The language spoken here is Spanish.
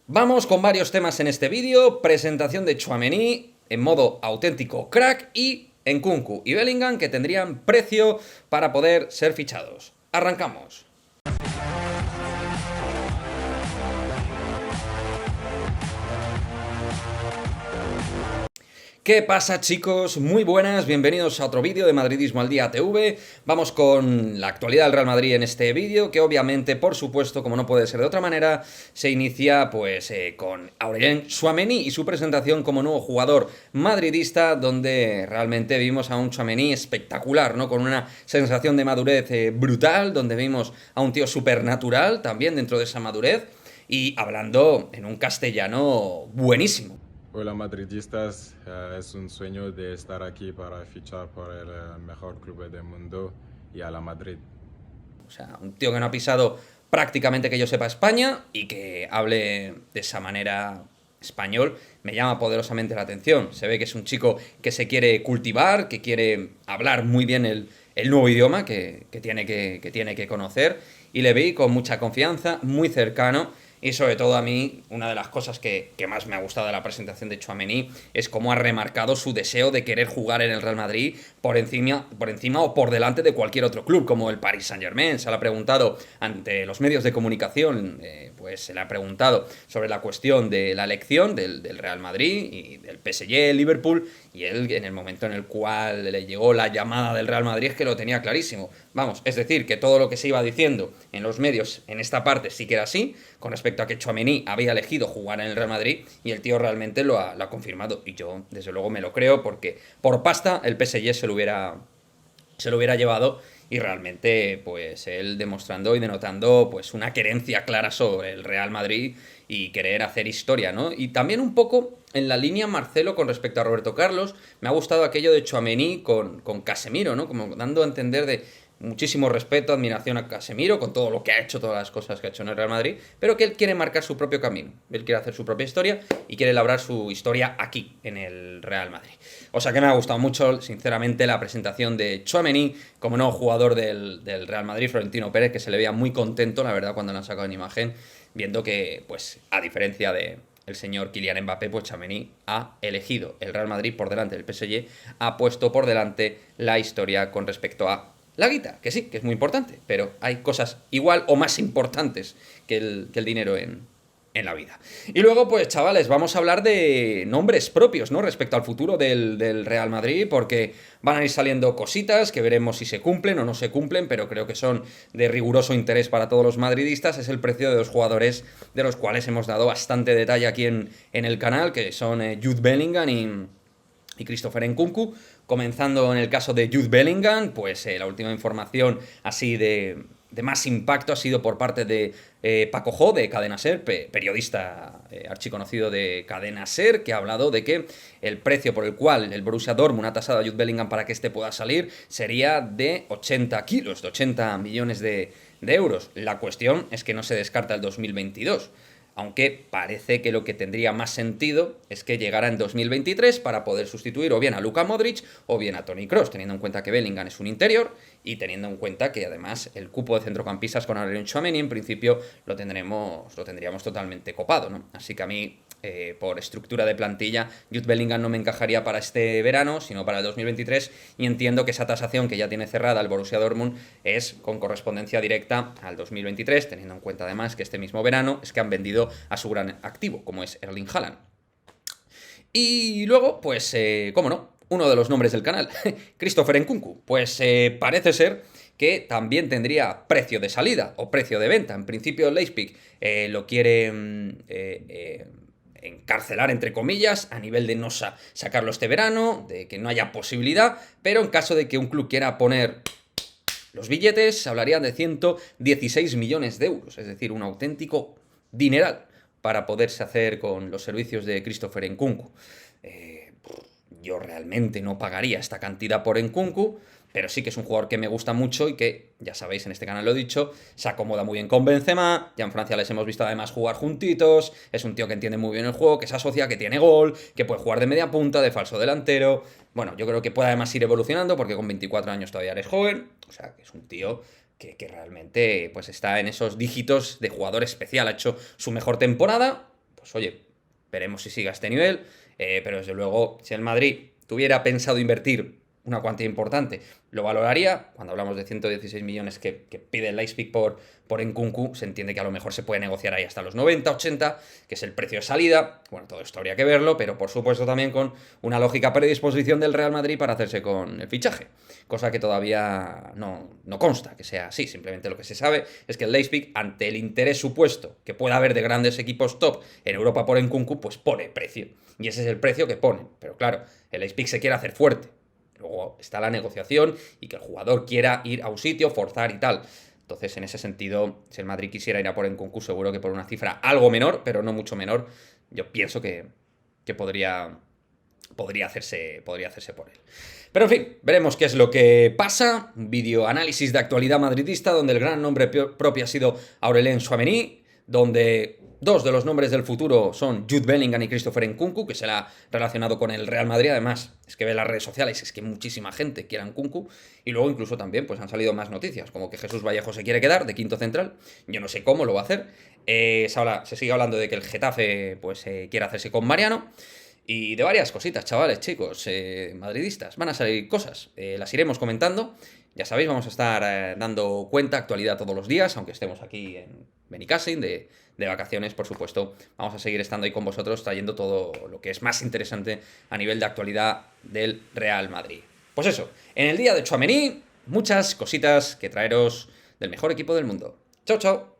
Vamos con varios temas en este vídeo, presentación de Tchouaméni en modo auténtico crack y Nkunku y Bellingham que tendrían precio para poder ser fichados. Arrancamos. ¿Qué pasa, chicos? Muy buenas, bienvenidos a otro vídeo de Madridismo al Día TV. Vamos con la actualidad del Real Madrid en este vídeo, que obviamente, por supuesto, como no puede ser de otra manera, se inicia pues con Aurélien Tchouaméni y su presentación como nuevo jugador madridista, donde realmente vimos a un Tchouaméni espectacular, ¿no? Con una sensación de madurez brutal, donde vimos a un tío supernatural también dentro de esa madurez y hablando en un castellano buenísimo. Hola madridistas, es un sueño de estar aquí para fichar por el mejor club del mundo y a la Madrid. O sea, un tío que no ha pisado prácticamente que yo sepa España y que hable de esa manera español me llama poderosamente la atención. Se ve que es un chico que se quiere cultivar, que quiere hablar muy bien el nuevo idioma que tiene que conocer y le vi con mucha confianza, muy cercano. Y sobre todo a mí, una de las cosas que más me ha gustado de la presentación de Tchouaméni es cómo ha remarcado su deseo de querer jugar en el Real Madrid por encima o por delante de cualquier otro club, como el Paris Saint-Germain. Se le ha preguntado ante los medios de comunicación, pues se le ha preguntado sobre la cuestión de la elección del Real Madrid y del PSG, Liverpool, y él, en el momento en el cual le llegó la llamada del Real Madrid, es que lo tenía clarísimo. Vamos, es decir, que todo lo que se iba diciendo en los medios en esta parte sí que era así, con respecto a que Tchouaméni había elegido jugar en el Real Madrid, y el tío realmente lo ha confirmado. Y yo, desde luego, me lo creo, porque por pasta el PSG se lo hubiera llevado, y realmente pues él demostrando y denotando pues una querencia clara sobre el Real Madrid y querer hacer historia, ¿no? Y también un poco en la línea Marcelo con respecto a Roberto Carlos, me ha gustado aquello de Tchouaméni con Casemiro, ¿no? Como dando a entender de muchísimo respeto, admiración a Casemiro, con todo lo que ha hecho, todas las cosas que ha hecho en el Real Madrid, pero que él quiere marcar su propio camino, él quiere hacer su propia historia y quiere labrar su historia aquí, en el Real Madrid. O sea que me ha gustado mucho, sinceramente, la presentación de Tchouaméni como nuevo jugador del Real Madrid, Florentino Pérez, que se le veía muy contento, la verdad, cuando lo han sacado en imagen, viendo que, pues, a diferencia de el señor Kylian Mbappé, pues Tchouaméni ha elegido el Real Madrid por delante del PSG, ha puesto por delante la historia con respecto a la guita, que sí, que es muy importante, pero hay cosas igual o más importantes que el dinero en la vida. Y luego, pues chavales, vamos a hablar de nombres propios, ¿no? Respecto al futuro del Real Madrid, porque van a ir saliendo cositas que veremos si se cumplen o no se cumplen, pero creo que son de riguroso interés para todos los madridistas. Es el precio de dos jugadores de los cuales hemos dado bastante detalle aquí en el canal, que son Jude Bellingham y Christopher Nkunku. Comenzando en el caso de Jude Bellingham, pues la última información así de más impacto ha sido por parte de Paco Jo, de Cadena Ser, periodista archiconocido de Cadena Ser, que ha hablado de que el precio por el cual el Borussia Dortmund ha tasado a Jude Bellingham para que este pueda salir sería de 80 kilos, de 80 millones de euros. La cuestión es que no se descarta el 2022. Aunque parece que lo que tendría más sentido es que llegara en 2023 para poder sustituir o bien a Luka Modric o bien a Toni Kroos, teniendo en cuenta que Bellingham es un interior y teniendo en cuenta que además el cupo de centrocampistas con Aurélien Tchouaméni en principio lo tendríamos totalmente copado, ¿no? Así que a mí, por estructura de plantilla, Jude Bellingham no me encajaría para este verano, sino para el 2023, y entiendo que esa tasación que ya tiene cerrada el Borussia Dortmund es con correspondencia directa al 2023, teniendo en cuenta además que este mismo verano es que han vendido a su gran activo, como es Erling Haaland. Y luego, pues, cómo no, uno de los nombres del canal, Christopher Nkunku. Pues parece ser que también tendría precio de salida o precio de venta. En principio, Leipzig lo quiere encarcelar, entre comillas, a nivel de no sacarlo este verano, de que no haya posibilidad, pero en caso de que un club quiera poner los billetes, se hablarían de 116 millones de euros, es decir, un auténtico dineral para poderse hacer con los servicios de Christopher Nkunku. Yo realmente no pagaría esta cantidad por Nkunku, pero sí que es un jugador que me gusta mucho y que, ya sabéis, en este canal lo he dicho, se acomoda muy bien con Benzema, ya en Francia les hemos visto además jugar juntitos, es un tío que entiende muy bien el juego, que se asocia, que tiene gol, que puede jugar de media punta, de falso delantero. Bueno, yo creo que puede además ir evolucionando porque con 24 años todavía eres joven, o sea, que es un tío que realmente pues está en esos dígitos de jugador especial, ha hecho su mejor temporada, pues oye, veremos si sigue a este nivel, pero desde luego, si el Madrid tuviera pensado invertir una cuantía importante, lo valoraría. Cuando hablamos de 116 millones que pide el Leipzig por Nkunku, se entiende que a lo mejor se puede negociar ahí hasta los 90, 80, que es el precio de salida. Bueno, todo esto habría que verlo, pero por supuesto también con una lógica predisposición del Real Madrid para hacerse con el fichaje, cosa que todavía no consta que sea así. Simplemente lo que se sabe es que el Leipzig, ante el interés supuesto que pueda haber de grandes equipos top en Europa por Nkunku, pues pone precio. Y ese es el precio que ponen. Pero claro, el Leipzig se quiere hacer fuerte. Luego está la negociación y que el jugador quiera ir a un sitio, forzar y tal. Entonces, en ese sentido, si el Madrid quisiera ir a por Nkunku, seguro que por una cifra algo menor, pero no mucho menor, yo pienso que podría hacerse por él. Pero en fin, veremos qué es lo que pasa. Un vídeo análisis de actualidad madridista, donde el gran nombre propio ha sido Aurelien Tchouaméni, donde dos de los nombres del futuro son Jude Bellingham y Christopher Nkunku, que se la ha relacionado con el Real Madrid. Además, es que ve las redes sociales, es que muchísima gente quiere a Nkunku. Y luego incluso también pues han salido más noticias, como que Jesús Vallejo se quiere quedar de quinto central. Yo no sé cómo lo va a hacer. Se sigue hablando de que el Getafe pues quiere hacerse con Mariano. Y de varias cositas, chavales, chicos, madridistas. Van a salir cosas, las iremos comentando. Ya sabéis, vamos a estar dando cuenta, actualidad todos los días, aunque estemos aquí en Benicàssim de vacaciones, por supuesto. Vamos a seguir estando ahí con vosotros, trayendo todo lo que es más interesante a nivel de actualidad del Real Madrid. Pues eso, en el día de Tchouaméni, muchas cositas que traeros del mejor equipo del mundo. Chao, chao.